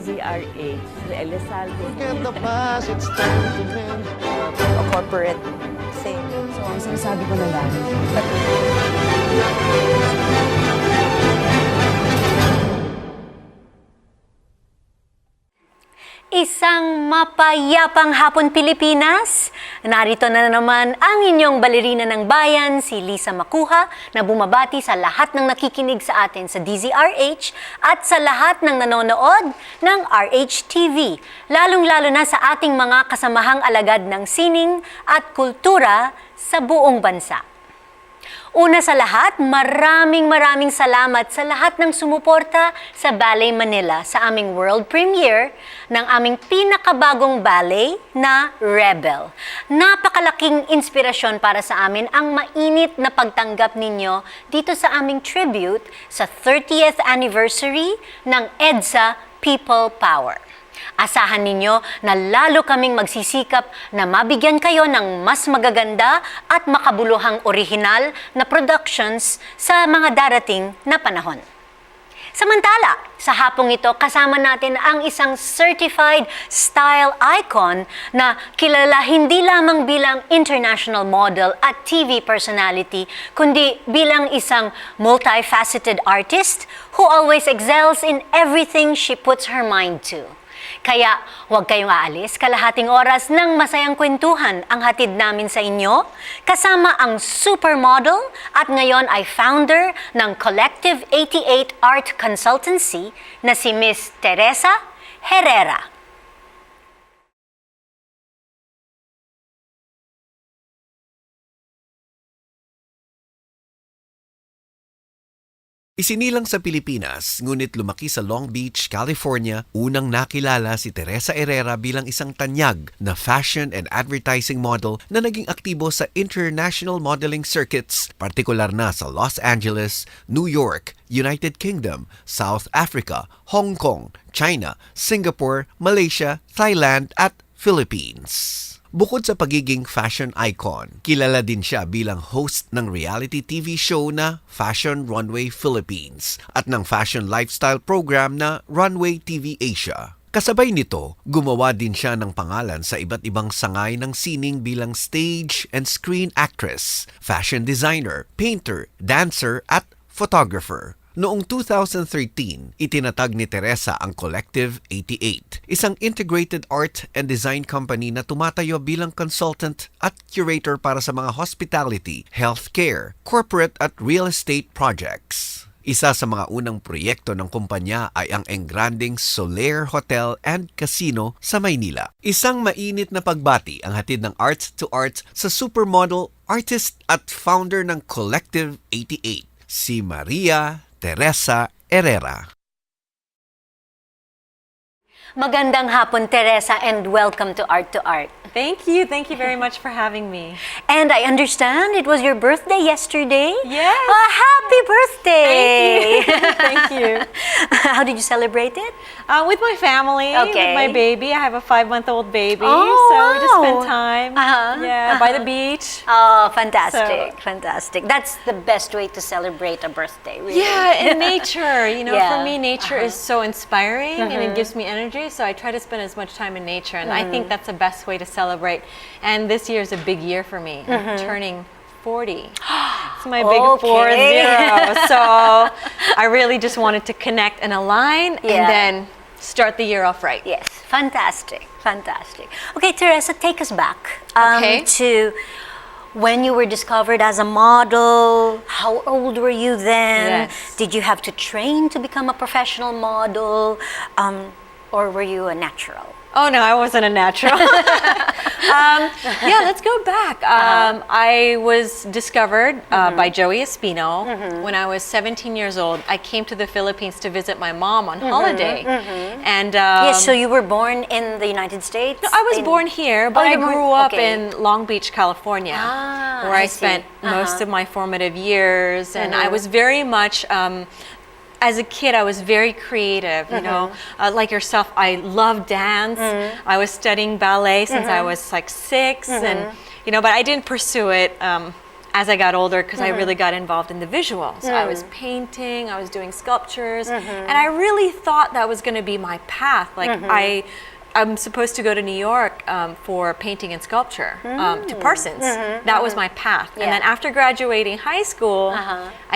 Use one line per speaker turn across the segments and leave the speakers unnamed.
DZRH, Elizalde.
Forget the past, it's time to mend.
A corporate thing.
So, ang sinasabi ko na lang,
Isang mapayapang hapon Pilipinas. Narito na naman ang inyong balerina ng bayan, si Lisa Macuja, na bumabati sa lahat ng nakikinig sa atin sa DZRH at sa lahat ng nanonood ng RH TV, lalong-lalo na sa ating mga kasamahang alagad ng sining at kultura sa buong bansa. Una sa lahat, maraming salamat sa lahat ng sumuporta sa Ballet Manila sa aming world premiere ng aming pinakabagong ballet na Rebel. Napakalaking inspirasyon para sa amin ang mainit na pagtanggap ninyo dito sa aming tribute sa 30th anniversary ng EDSA People Power. Asahan ninyo na lalo kaming magsisikap na mabigyan kayo ng mas magaganda at makabuluhang orihinal na productions sa mga darating na panahon. Samantala, sa hapong ito, kasama natin ang isang certified style icon na kilala hindi lamang bilang international model at TV personality, kundi bilang isang multifaceted artist who always excels in everything she puts her mind to. Kaya huwag kayong aalis, kalahating oras ng masayang kwentuhan ang hatid namin sa inyo, kasama ang supermodel at ngayon ay founder ng Collective 88 Art Consultancy na si Miss Teresa Herrera.
Isinilang sa Pilipinas, ngunit lumaki sa Long Beach, California, unang nakilala si Teresa Herrera bilang isang tanyag na fashion and advertising model na naging aktibo sa international modeling circuits, partikular na sa Los Angeles, New York, United Kingdom, South Africa, Hong Kong, China, Singapore, Malaysia, Thailand at Philippines. Bukod sa pagiging fashion icon, kilala din siya bilang host ng reality TV show na Fashion Runway Philippines at ng fashion lifestyle program na Runway TV Asia. Kasabay nito, gumawa din siya ng pangalan sa iba't ibang sangay ng sining bilang stage and screen actress, fashion designer, painter, dancer at photographer. Noong 2013, itinatag ni Teresa ang Collective 88, isang integrated art and design company na tumatayo bilang consultant at curator para sa mga hospitality, healthcare, corporate at real estate projects. Isa sa mga unang proyekto ng kumpanya ay ang engranding Soler Hotel and Casino sa Maynila. Isang mainit na pagbati ang hatid ng Art2art sa supermodel, artist at founder ng Collective 88, si Maria Teresa Herrera.
Magandang hapon, Teresa, and welcome to Art2art.
Thank you. Thank you very much for having me.
And I understand it was your birthday yesterday?
Yes.
Happy birthday!
Thank you. Thank you.
How did you celebrate it?
With my family,
Okay.
with my baby. I have a 5-month-old baby.
Oh,
so we just
wow.
spent time. Yeah, by the beach.
Oh, fantastic,
So-
fantastic. That's the best way to celebrate a birthday, really.
Yeah, and nature. You know,
Yeah.
for me, nature is so inspiring and it gives me energy. So I try to spend as much time in nature, and I think that's the best way to celebrate. And this year is a big year for me. I'm turning 40. It's my big
Okay.
40. So I really just wanted to connect and align,
Yeah.
and then start the year off right.
Yes, fantastic, fantastic. Okay, Teresa, take us back
Okay.
to when you were discovered as a model. How old were you then?
Yes.
Did you have to train to become a professional model? Or were you a natural?
Oh no, I wasn't a natural. Yeah, let's go back. I was discovered by Joey Espino when I was 17 years old. I came to the Philippines to visit my mom on holiday, and
Yes, so you were born in the United States?
I was born here, but
Oh,
I
you were-
grew up
okay.
in Long Beach, California, where
I
I
see.
spent most of my formative years, and I was very much. As a kid, I was very creative, you know, like yourself, I loved dance. I was studying ballet since I was like 6, and, you know, but I didn't pursue it as I got older, because I really got involved in the visuals. I was painting, I was doing sculptures, and I really thought that was going to be my path. Like I'm supposed to go to New York for painting and sculpture to Parsons. That was my path. And then after graduating high school,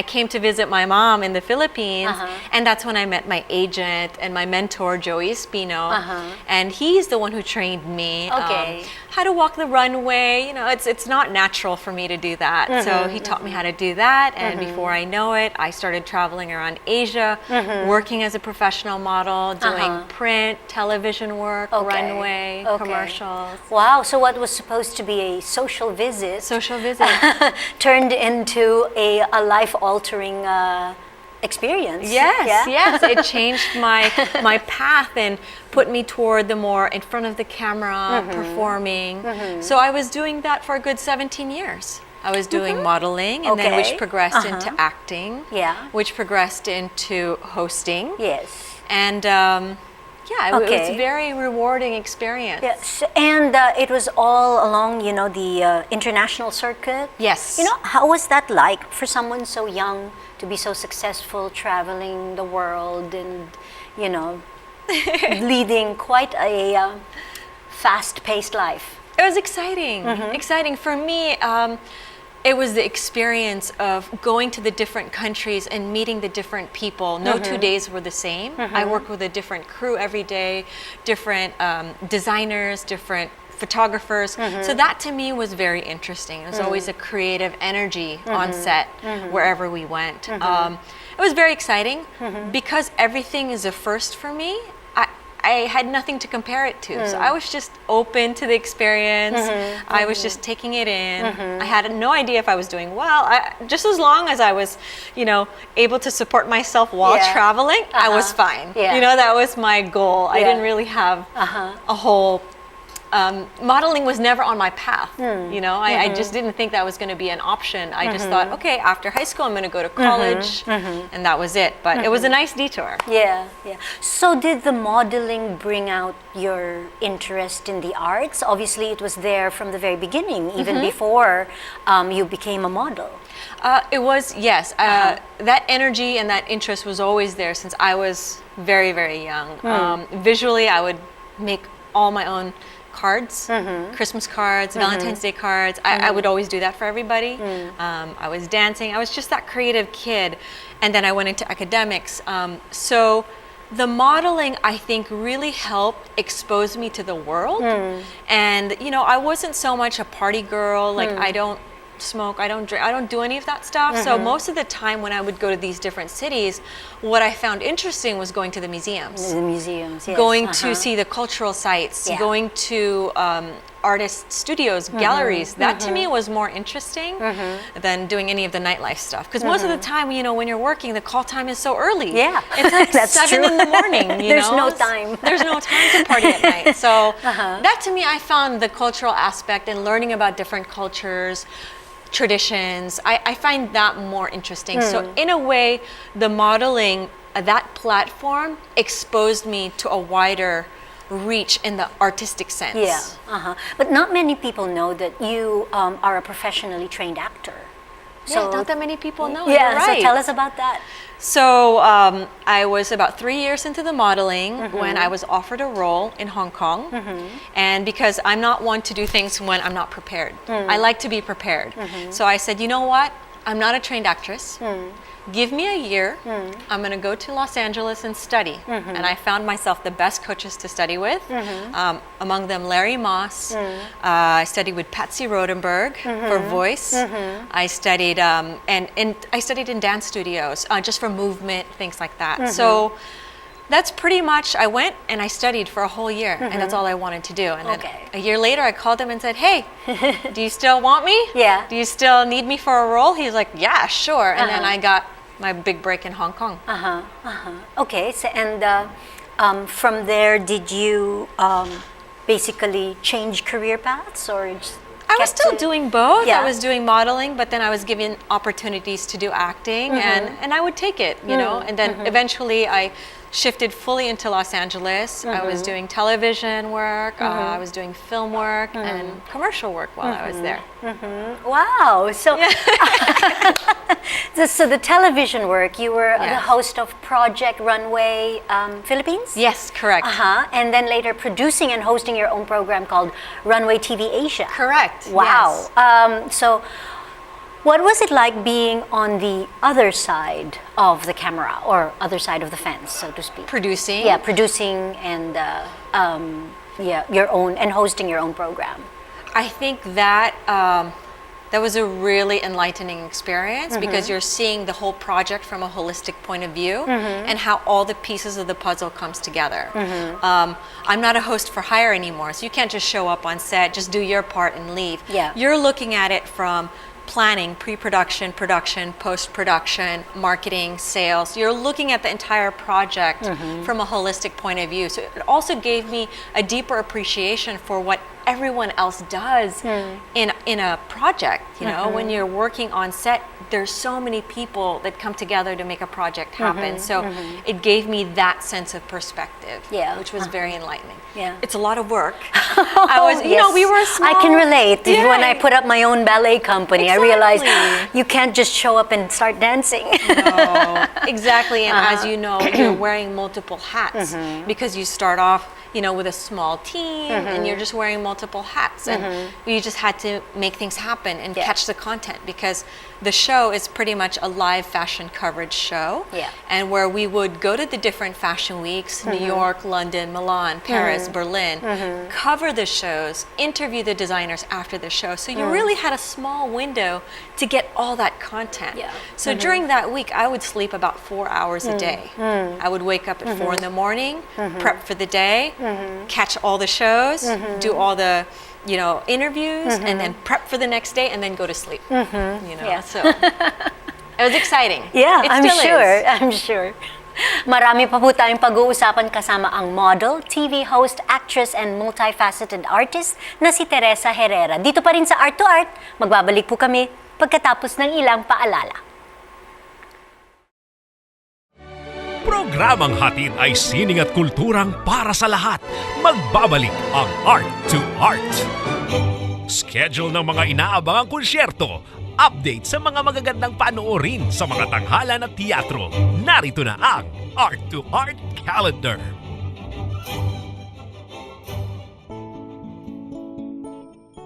I came to visit my mom in the Philippines, and that's when I met my agent and my mentor, Joey Espino. And he's the one who trained me how to walk the runway. You know, it's not natural for me to do that. So he taught me how to do that, and before I know it, I started traveling around Asia, working as a professional model, doing print, television work, runway, commercials.
Wow, so what was supposed to be a social visit turned into a life-altering experience.
Yes, it changed my path and put me toward the more in front of the camera, performing. So I was doing that for a good 17 years. I was doing modeling, and then which progressed into acting, which progressed into hosting.
Yes.
And it was a very rewarding experience.
Yes, and it was all along, you know, the international circuit.
Yes.
You know, how was that like for someone so young to be so successful, traveling the world and, you know, leading quite a fast-paced life?
It was exciting. Exciting for me. It was the experience of going to the different countries and meeting the different people. No 2 days were the same. I worked with a different crew every day, different designers, different photographers. So that to me was very interesting. It was always a creative energy on set wherever we went. It was very exciting because everything is a first for me. I had nothing to compare it to. So I was just open to the experience. I was just taking it in. I had no idea if I was doing well. Just as long as I was, you know, able to support myself while traveling, I was fine. You know, that was my goal. I didn't really have a whole modeling was never on my path. You know, I just didn't think that was going to be an option. I just thought, okay, after high school, I'm going to go to college, and that was it. But it was a nice detour.
Yeah. So did the modeling bring out your interest in the arts? Obviously, it was there from the very beginning, even before you became a model.
It was, yes. That energy and that interest was always there since I was very, very young. Visually, I would make all my own cards, Christmas cards, Valentine's Day cards. I would always do that for everybody. I was dancing. I was just that creative kid. And then I went into academics. So the modeling, I think, really helped expose me to the world. And, you know, I wasn't so much a party girl. Like, I don't smoke, I don't drink, I don't do any of that stuff. So most of the time when I would go to these different cities, what I found interesting was going to the museums.
The museums, yes.
Going to see the cultural sites, going to artist studios, galleries. That to me was more interesting than doing any of the nightlife stuff. Because most of the time, you know, when you're working, the call time is so early.
Yeah,
it's like
that's
7
true.
in the morning.
There's no time.
There's no time to party at night. So that to me, I found the cultural aspect and learning about different cultures, traditions, I find that more interesting. So in a way, the modeling, that platform exposed me to a wider reach in the artistic sense.
Yeah, but not many people know that you are a professionally trained actor.
So not that many people know.
Yeah,
You're right.
So tell us about that.
So I was about 3 years into the modeling when I was offered a role in Hong Kong. And because I'm not one to do things when I'm not prepared. I like to be prepared. So I said, you know what? I'm not a trained actress. Give me a year. I'm going to go to Los Angeles and study. And I found myself the best coaches to study with. Among them, Larry Moss. I studied with Patsy Rodenberg for voice. I studied and I studied in dance studios just for movement, things like that. So that's pretty much, I went and I studied for a whole year, and that's all I wanted to do. And then a year later, I called him and said, hey, do you still want me?
Yeah.
Do you still need me for a role? He's like, yeah, sure. And then I got my big break in Hong Kong.
Okay, so, and from there, did you basically change career paths or just
I was still doing both.
Yeah.
I was doing modeling, but then I was given opportunities to do acting, and I would take it, you know. And then eventually I shifted fully into Los Angeles. I was doing television work, I was doing film work, and commercial work while I was there.
Wow. So, so the television work, you were the
Yes.
host of Project Runway Philippines?
Yes, correct.
And then later producing and hosting your own program called Runway TV Asia.
Correct.
Wow.
Yes.
So, what was it like being on the other side of the camera or other side of the fence, so to speak?
Producing.
Yeah, producing and your own and hosting your own program.
I think that that was a really enlightening experience because you're seeing the whole project from a holistic point of view and how all the pieces of the puzzle comes together. I'm not a host for hire anymore, so you can't just show up on set, just do your part and leave.
Yeah.
You're looking at it from planning, pre-production, production, post-production, marketing, sales. You're looking at the entire project from a holistic point of view. So it also gave me a deeper appreciation for what everyone else does in a project. You know, when you're working on set, there's so many people that come together to make a project happen. So it gave me that sense of perspective, which was very enlightening.
Yeah.
It's a lot of work. I was, you know, we were small.
I can relate.
Yeah.
When I put up my own ballet company, I realized
Exactly.
you can't just show up and start dancing.
No, exactly. And as you know, you're wearing multiple hats because you start off, you know, with a small team and you're just wearing multiple hats. And you just had to make things happen and catch the content because the show is pretty much a live fashion coverage show.
Yeah.
And where we would go to the different fashion weeks, New York, London, Milan, Paris, Berlin, cover the shows, interview the designers after the show. So you really had a small window to get all that content.
Yeah.
So during that week, I would sleep about 4 hours a day. I would wake up at 4 in the morning, prep for the day, catch all the shows, do all the, you know, interviews, and then prep for the next day, and then go to sleep. You know,
Yeah.
so it was exciting.
Yeah,
It
I'm
still
sure.
is.
I'm sure. Marami pa po tayong pag-uusapan kasama ang model, TV host, actress, and multifaceted artist na si Teresa Herrera. Dito pa rin sa Art2art, magbabalik po kami pagkatapos ng ilang paalala.
Programang hatid ay sining at kulturang para sa lahat. Magbabalik ang Art to Art. Schedule ng mga inaabangang konsyerto. Update sa mga magagandang panoorin sa mga tanghalan at teatro. Narito na ang Art to Art Calendar.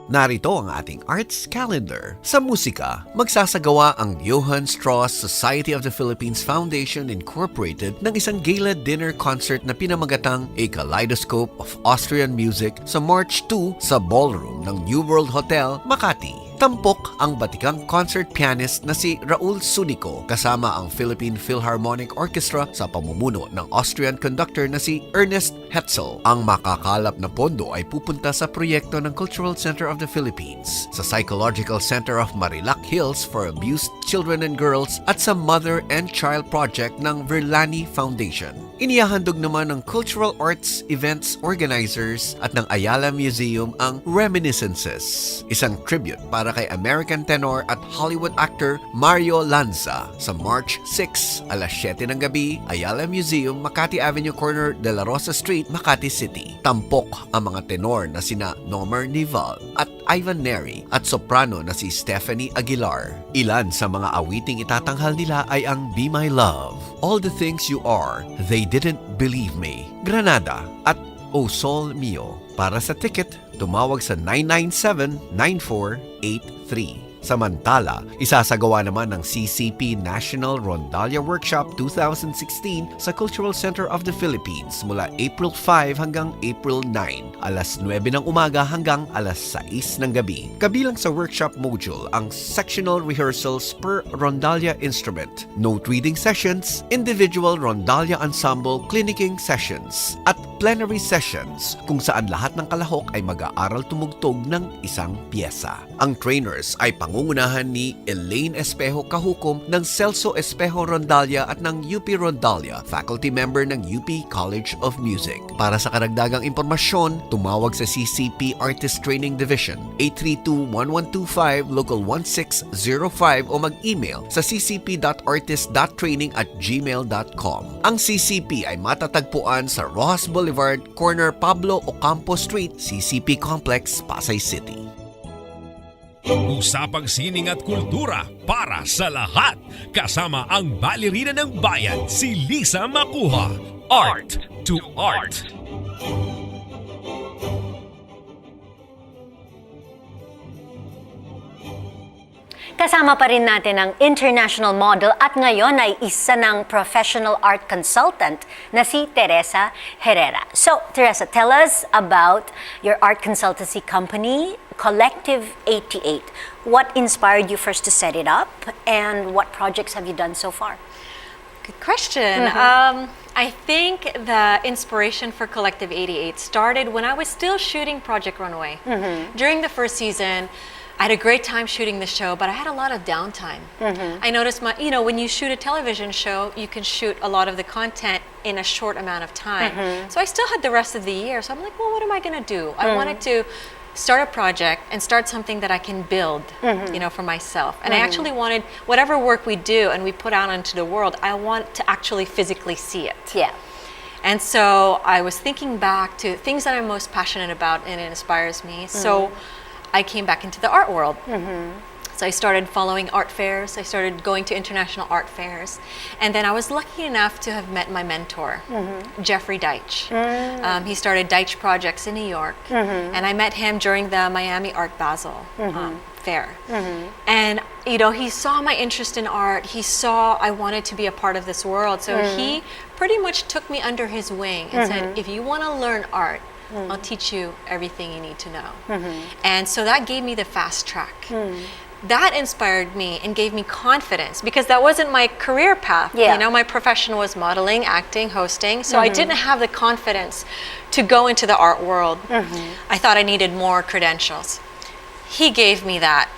Narito ang ating arts calendar. Sa musika, magsasagawa ang Johann Strauss Society of the Philippines Foundation Incorporated ng isang gala dinner concert na pinamagatang A Kaleidoscope of Austrian Music sa March 2 sa ballroom ng New World Hotel, Makati. Tampok ang batikang concert pianist na si Raul Sunico kasama ang Philippine Philharmonic Orchestra sa pamumuno ng Austrian conductor na si Ernest Hetzel. Ang makakalap na pondo ay pupunta sa proyekto ng Cultural Center of the Philippines, sa Psychological Center of Marilac Hills for Abused Children and Girls at sa Mother and Child Project ng Verlani Foundation. Inihahandog naman ng Cultural Arts Events Organizers at ng Ayala Museum ang Reminiscences, isang tribute para kay American tenor at Hollywood actor Mario Lanza sa March 6, alas 7 ng gabi, Ayala Museum, Makati Avenue Corner, De La Rosa Street, Makati City. Tampok ang mga tenor na sina Nomer Nival at Ivan Neri at soprano na si Stephanie Aguilar. Ilan sa mga awiting itatanghal nila ay ang Be My Love, All the Things You Are, They Didn't Believe Me, Granada at O Sol Mio. Para sa ticket, tumawag sa 997-9483. Samantala, isasagawa naman ng CCP National Rondalia Workshop 2016 sa Cultural Center of the Philippines mula April 5 hanggang April 9, alas 9 ng umaga hanggang alas 6 ng gabi. Kabilang sa workshop module ang sectional rehearsals per Rondalia instrument, note reading sessions, individual Rondalia ensemble clinicking sessions, at plenary sessions kung saan lahat ng kalahok ay mag-aaral tumugtog ng isang piyesa. Ang trainers ay pangungunahan ni Elaine Espejo Kahukom ng Celso Espejo Rondalia at ng UP Rondalia, faculty member ng UP College of Music. Para sa karagdagang impormasyon, tumawag sa CCP Artist Training Division 832-1125 Local 1605 o mag-email sa ccp.artist.training@gmail.com. Ang CCP ay matatagpuan sa Rojas Boulevard, corner Pablo Ocampo Street, CCP Complex, Pasay City.
Usapang sining at kultura para sa lahat. Kasama ang balerina ng bayan, si Lisa Macuja. Art2art.
Kasama pa rin natin ang international model at ngayon ay isa ng professional art consultant na si Teresa Herrera. So, Teresa, tell us about your art consultancy company, Collective 88. What inspired you first to set it up and what projects have you done so far?
Good question. I think the inspiration for Collective 88 started when I was still shooting Project Runway. During the first season, I had a great time shooting the show, but I had a lot of downtime. I noticed when you shoot a television show, you can shoot a lot of the content in a short amount of time. So I still had the rest of the year. So I'm like, well, what am I going to do? I wanted to start a project and start something that I can build, for myself. And I actually wanted whatever work we do and we put out into the world, I want to actually physically see it.
Yeah.
And so I was thinking back to things that I'm most passionate about and it inspires me. So I came back into the art world. So I started following art fairs. I started going to international art fairs. And then I was lucky enough to have met my mentor, Jeffrey Deitch. He started Deitch Projects in New York. And I met him during the Miami Art Basel fair. And, he saw my interest in art. He saw I wanted to be a part of this world. So he pretty much took me under his wing and said, if you want to learn art, I'll teach you everything you need to know. And so that gave me the fast track. That inspired me and gave me confidence because that wasn't my career path. My profession was modeling, acting, hosting. So I didn't have the confidence to go into the art world. I thought I needed more credentials. He gave me that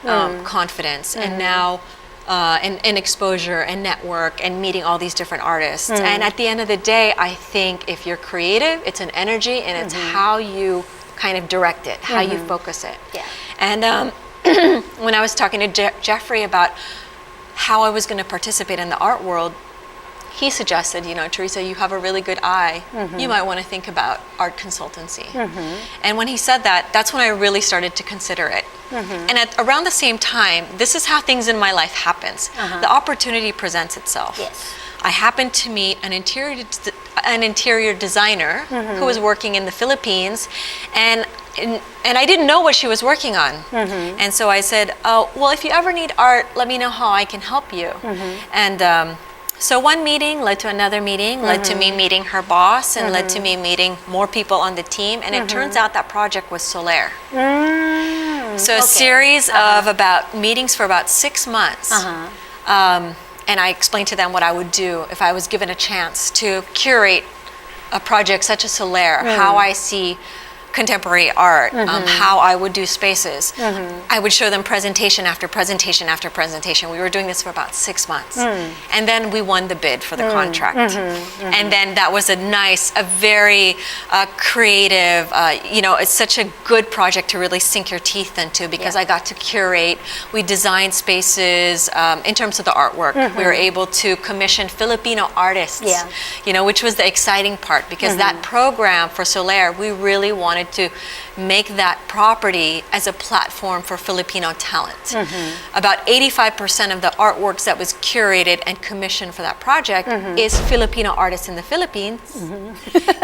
confidence and now and exposure and network and meeting all these different artists. And at the end of the day, I think if you're creative, it's an energy and it's how you kind of direct it, how you focus it. And when I was talking to Jeffrey about how I was going to participate in the art world, he suggested, Teresa, you have a really good eye. You might want to think about art consultancy. And when he said that, that's when I really started to consider it. And around the same time, this is how things in my life happens. The opportunity presents itself. I happened to meet an interior designer who was working in the Philippines, and I didn't know what she was working on. And so I said, oh, well, if you ever need art, let me know how I can help you. And so one meeting led to another meeting, led to me meeting her boss, and led to me meeting more people on the team. And it turns out that project was Solaire. So a series of meetings for about 6 months. And I explained to them what I would do if I was given a chance to curate a project such as Solaire, how I see contemporary art, how I would do spaces. I would show them presentation after presentation after presentation. We were doing this for about 6 months. And then we won the bid for the contract. And then that was a very creative, it's such a good project to really sink your teeth into because I got to curate. We designed spaces in terms of the artwork. We were able to commission Filipino artists, which was the exciting part because that program for Solaire, we really wanted to make that property as a platform for Filipino talent. About 85% of the artworks that was curated and commissioned for that project is Filipino artists in the Philippines.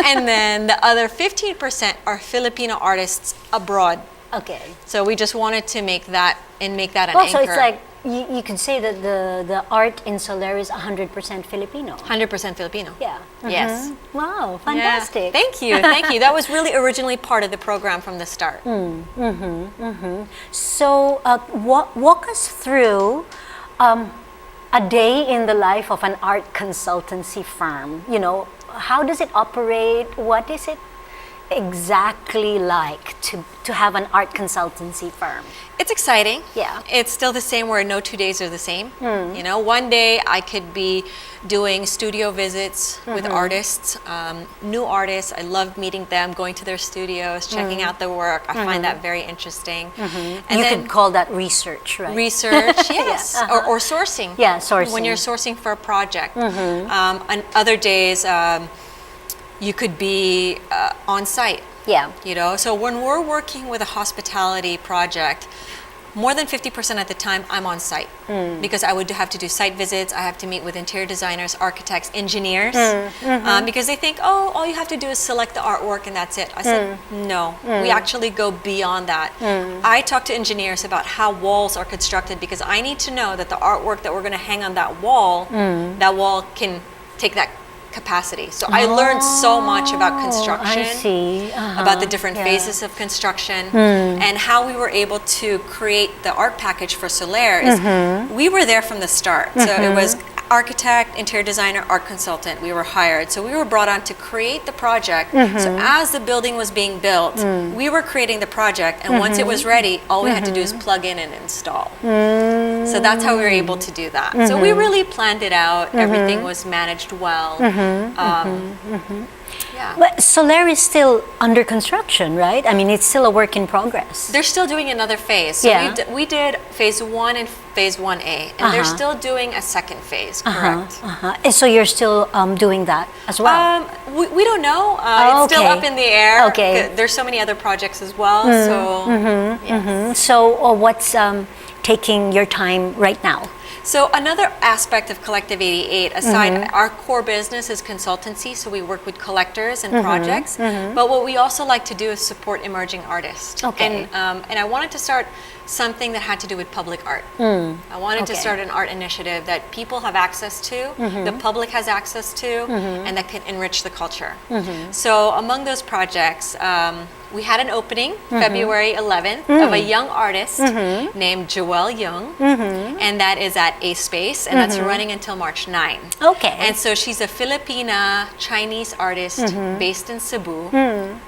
And then the other 15% are Filipino artists abroad.
Okay.
So we just wanted to make that an anchor.
So it's like you could say that the art in Solaire is 100% Filipino.
100% Filipino.
Yeah.
Yes.
Wow, fantastic.
Yeah. Thank you. That was really originally part of the program from the start.
So walk us through a day in the life of an art consultancy firm. How does it operate? What is it exactly like to have an art consultancy firm?
It's exciting.
Yeah.
It's still the same where no 2 days are the same. You know, one day I could be doing studio visits with artists, new artists. I love meeting them, going to their studios, checking out their work. I find that very interesting. And
You
then
could call that research, right?
research, yes, or sourcing.
Yeah, sourcing.
When you're sourcing for a project. On other days, you could be on site.
Yeah.
You know, so when we're working with a hospitality project, more than 50% of the time I'm on site because I would have to do site visits. I have to meet with interior designers, architects, engineers, because they think, oh, all you have to do is select the artwork and that's it. I said, no, we actually go beyond that. I talk to engineers about how walls are constructed because I need to know that the artwork that we're going to hang on that wall can take that capacity. So I learned so much about construction,
I see.
about the different phases of construction, and how we were able to create the art package for Solaire. Is we were there from the start. So it was architect, interior designer, art consultant. We were hired. So we were brought on to create the project. So as the building was being built, we were creating the project, and once it was ready, all we had to do is plug in and install. So that's how we were able to do that. So we really planned it out. Everything was managed well. Yeah.
But Solaire is still under construction, right? I mean, it's still a work in progress.
They're still doing another phase. So
Yeah.
we did phase 1 and phase 1A, and they're still doing a second phase, correct?
And so you're still doing that as well?
We don't know. It's still
okay.
up in the air.
Okay.
There's so many other projects as well. So, yes.
So what's taking your time right now?
So another aspect of Collective 88, aside our core business is consultancy, so we work with collectors and projects, but what we also like to do is support emerging artists.
Okay.
And I wanted to start something that had to do with public art. I wanted to
Okay.
start an art initiative that people have access to, the public has access to, and that can enrich the culture. So among those projects, we had an opening February 11th of a young artist named Joelle Young, and that is at A Space, and that's running until March 9.
Okay.
And so she's a Filipina Chinese artist based in Cebu,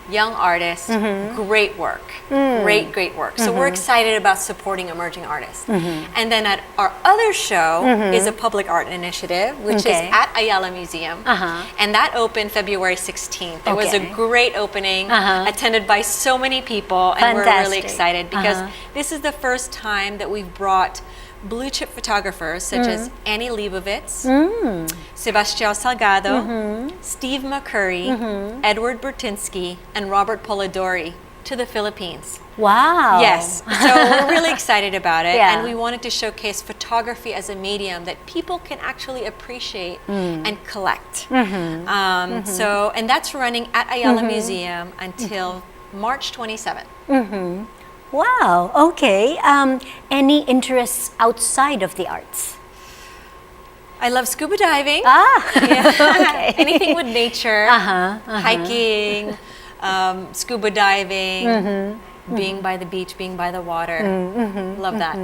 young artist, great work, great work. So we're excited about supporting emerging artists. And then at our other show is a public art initiative, which is
Okay.
at Ayala Museum, and that opened February 16th. It was a
Okay.
great opening, attended by so many people, and we're really
Fantastic.
excited because this is the first time that we've brought blue chip photographers such as Annie Leibovitz, Sebastião Salgado, Steve McCurry, Edward Bertinsky, and Robert Polidori to the Philippines.
Wow.
Yes, so we're really excited about it,
Yeah.
and we wanted to showcase photography as a medium that people can actually appreciate and collect. So, and that's running at Ayala Museum until March 27th.
Wow. Okay. Any interests outside of the arts?
I love scuba diving.
Okay.
Anything with nature, hiking, scuba diving, being by the beach, being by the water. Love that.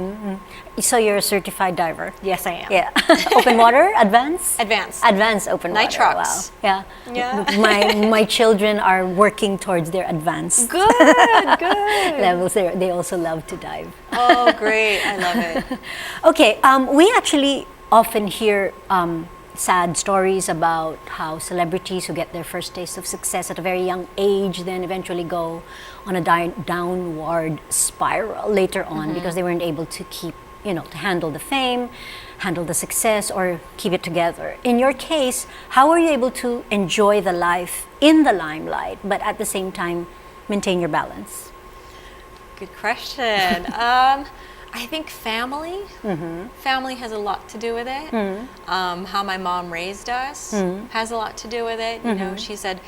So you're a certified diver?
Yes, I am.
Yeah. Open water? Advanced?
Advanced.
Advanced open water.
Nitrox.
Wow. Yeah.
Yeah.
My children are working towards their advanced
Good, good.
levels. They also love to dive.
Oh, great. I love it.
Okay, we actually often hear sad stories about how celebrities who get their first taste of success at a very young age then eventually go on a downward spiral later on because they weren't able to keep, to handle the fame, handle the success, or keep it together. In your case, how are you able to enjoy the life in the limelight, but at the same time maintain your balance?
Good question. I think family. Family has a lot to do with it. How my mom raised us has a lot to do with it. You know, she said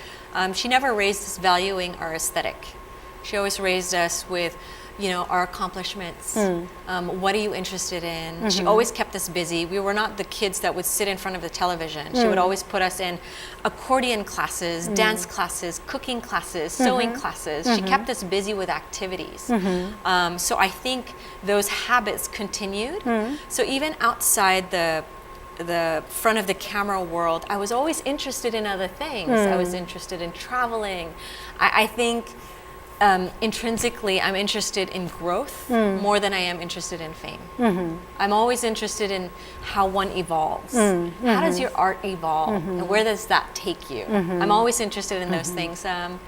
she never raised us valuing our aesthetic. She always raised us with, our accomplishments. What are you interested in? She always kept us busy. We were not the kids that would sit in front of the television. She would always put us in accordion classes, dance classes, cooking classes, sewing classes. She kept us busy with activities. So I think those habits continued. So even outside the the front of the camera world, I was always interested in other things. I was interested in traveling. I think intrinsically, I'm interested in growth more than I am interested in fame. I'm always interested in how one evolves. How does your art evolve? And where does that take you? I'm always interested in those things. And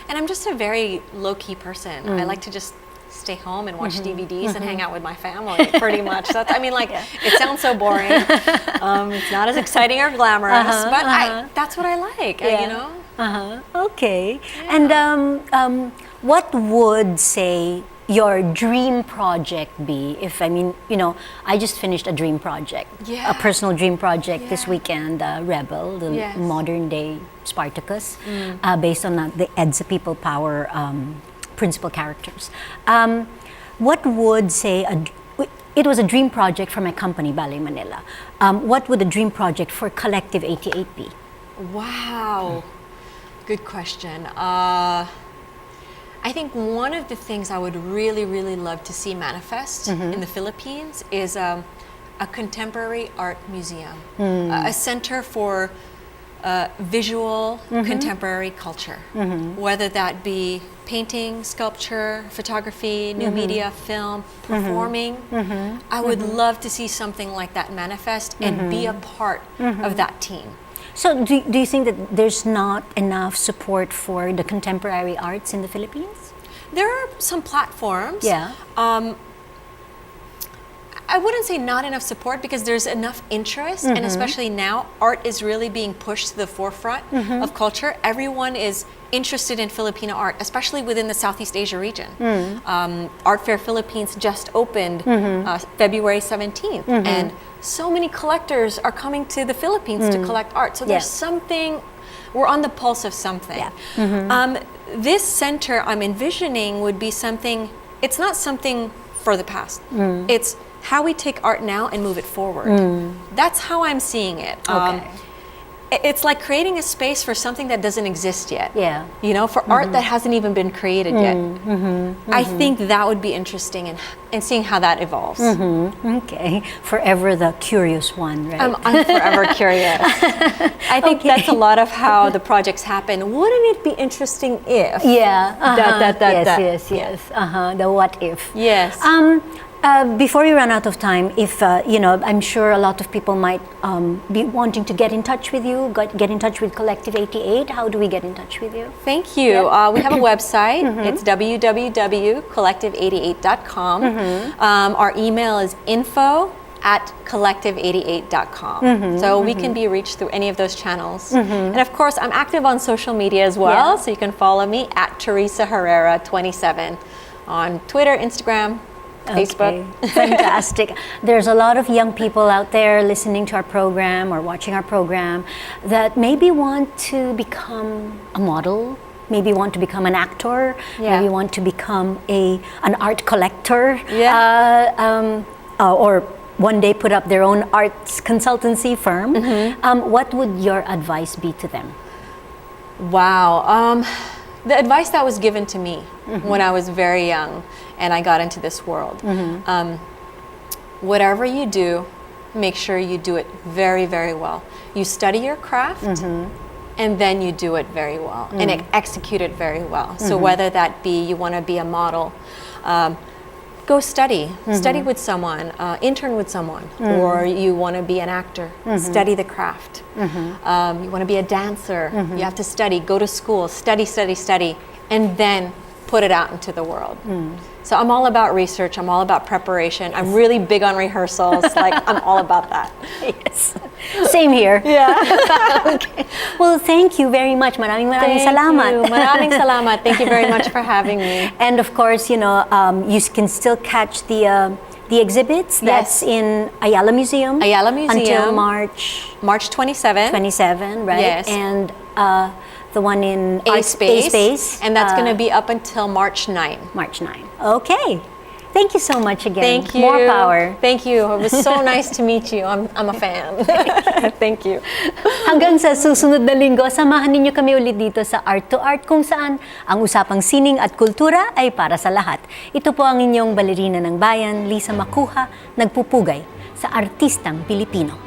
I'm just a very low-key person. I like to just stay home and watch DVDs and hang out with my family, pretty much. That's, I mean, like, it sounds so boring. It's not as exciting or glamorous, but that's what I like, you know?
Okay. And what would, say, your dream project be? If, I mean, you know, I just finished a dream project, a personal dream project this weekend, Rebel, the modern day Spartacus, based on the EDSA People Power principal characters. What would, say, it was a dream project for my company, Ballet Manila. What would a dream project for Collective 88 be?
Wow. Good question. I think one of the things I would really, really love to see manifest in the Philippines is a contemporary art museum, a center for visual contemporary culture, whether that be painting, sculpture, photography, new media, film, performing. I would love to see something like that manifest and be a part of that team.
So do you think that there's not enough support for the contemporary arts in the Philippines?
There are some platforms.
Yeah.
I wouldn't say not enough support because there's enough interest, and especially now, art is really being pushed to the forefront of culture. Everyone is interested in Filipino art, especially within the Southeast Asia region. Art Fair Philippines just opened February 17th, and so many collectors are coming to the Philippines to collect art. So there's something, we're on the pulse of something. This center I'm envisioning would be something, it's not something for the past. It's how we take art now and move it forward. That's how I'm seeing it. It's like creating a space for something that doesn't exist yet.
Yeah.
You know, for art that hasn't even been created yet. I think that would be interesting and seeing how that evolves.
Okay. Forever the curious one, right?
I'm forever curious. I think that's a lot of how the projects happen. Wouldn't it be interesting if?
Yeah.
Yes.
The what if.
Yes.
Before we run out of time, if you know, I'm sure a lot of people might be wanting to get in touch with you, get in touch with Collective 88. How do we get in touch with you?
Thank you. We have a website. It's www.collective88.com. Our email is info@collective88.com. So we can be reached through any of those channels. And of course, I'm active on social media as well. So you can follow me at Teresa Herrera 27 on Twitter, Instagram, Facebook.
Okay. Fantastic. There's a lot of young people out there listening to our program or watching our program that maybe want to become a model, maybe want to become an actor, maybe want to become an art collector, or one day put up their own arts consultancy firm. What would your advice be to them?
Wow. The advice that was given to me when I was very young and I got into this world, whatever you do, make sure you do it very, very well. You study your craft and then you do it very well and execute it very well. So whether that be you want to be a model, go study with someone, intern with someone, or you want to be an actor, study the craft. You want to be a dancer, you have to study, go to school, study, and then put it out into the world. So I'm all about research, I'm all about preparation, I'm really big on rehearsals, like I'm all about that.
Yes. Same here. Okay. Well, thank you very much. Maraming salamat.
Maraming salamat. Thank you very much for having me.
And of course, you know, you can still catch the exhibits. That's in Ayala Museum. Until March
27.
27, right?
Yes.
And the one in
A Space. And that's going to be up until March 9.
March 9. Okay. Thank you so much again.
Thank you.
More power.
Thank you. It was so nice to meet you. I'm a fan. Thank you.
Hanggang sa susunod na linggo, samahan ninyo kami ulit dito sa Art2art kung saan ang usapang sining at kultura ay para sa lahat. Ito po ang inyong balerina ng bayan, Lisa Macuja, nagpupugay sa artistang Pilipino.